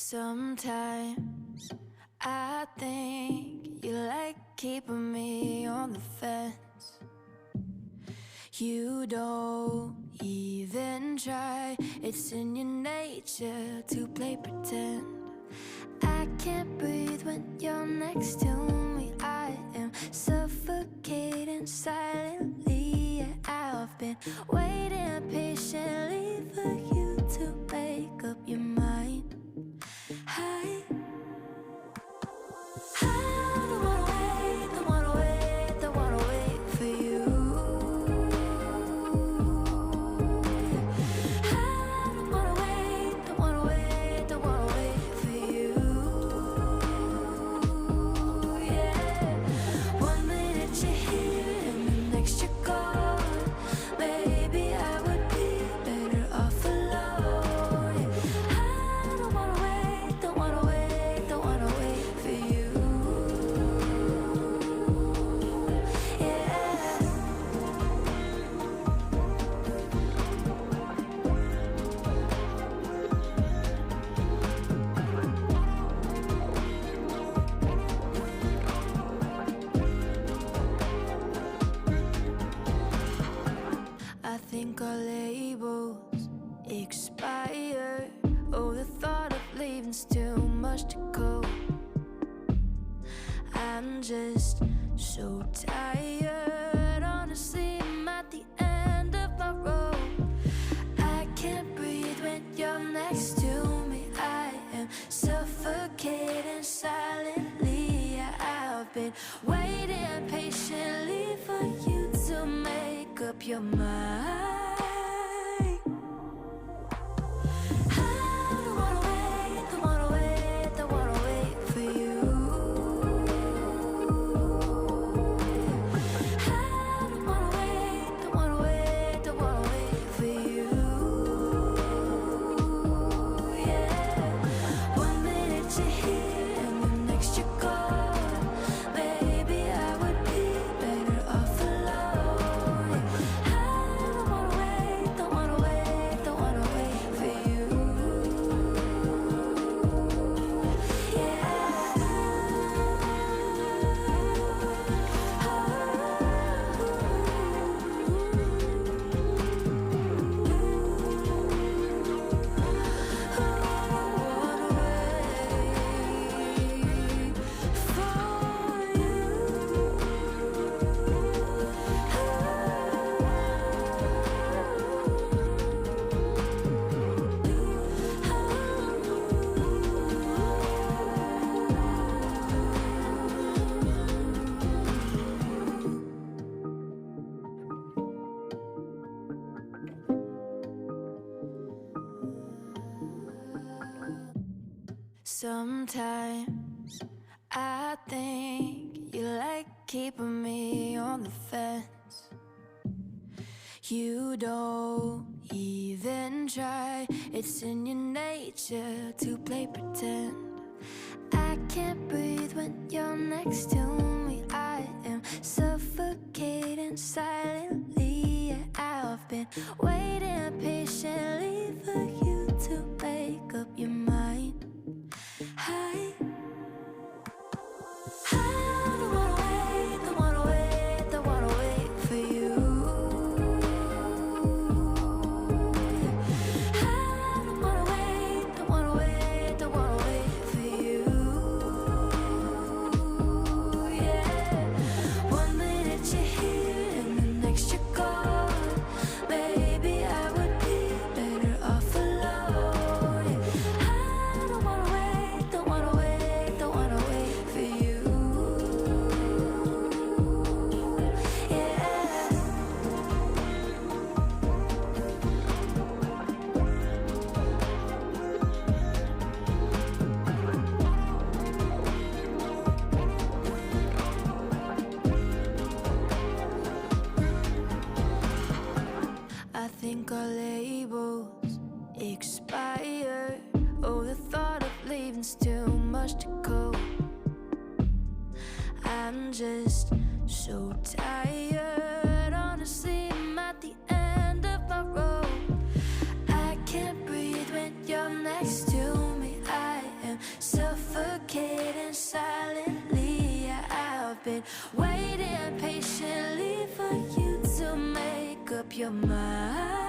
Sometimes I think you like keeping me on the fence. You don't even try, it's in your nature to play pretend. I can't breathe when you're next to me. I am suffocating silently. Yeah, I've been waiting patiently for you to make up your mind. I don't wanna wait, don't wanna wait, don't wanna wait for you. I don't wanna wait, don't wanna wait, don't wanna wait for you. Yeah, 1 minute you're here and the next you're gone. Maybe I would be better off alone. I don't wanna wait, don't wanna wait, don't wanna wait for you. Yeah. I think our labels expire. Oh, the thought of leaving's too much to cope. I'm just so tired. Honestly, I'm at the end of my rope. I can't breathe when you're next to me. I am suffocating silently. Yeah, I've been waiting patiently for you to make up your mind. I don't wanna wait, don't wanna wait, don't wanna wait for you. I don't wanna wait, don't wanna wait, don't wanna wait for you. Yeah, 1 minute you're here and the next you're gone. Maybe I would be better off alone. I don't wanna wait, don't wanna wait, don't wanna wait for you. Sometimes I think you like keeping me on the fence. You don't even try, it's in your nature to play pretend. I can't breathe when you're next to me. I am suffocating silently. Yeah, I've been waiting patiently for you to make up your mind. I don't wanna wait, don't wanna wait, don't wanna wait for you. I don't wanna wait, don't wanna wait, don't wanna wait for you. Yeah, 1 minute you're here and the next you're gone. Maybe I would be better off alone. I don't wanna wait, don't wanna wait, don't wanna wait for you. Yeah. I think our labels expire. Oh, the thought of leaving's too much to cope. I'm just so tired. Honestly, I'm at the end of my rope. I can't breathe when you're next to me. I waiting patiently for you to make up your mind.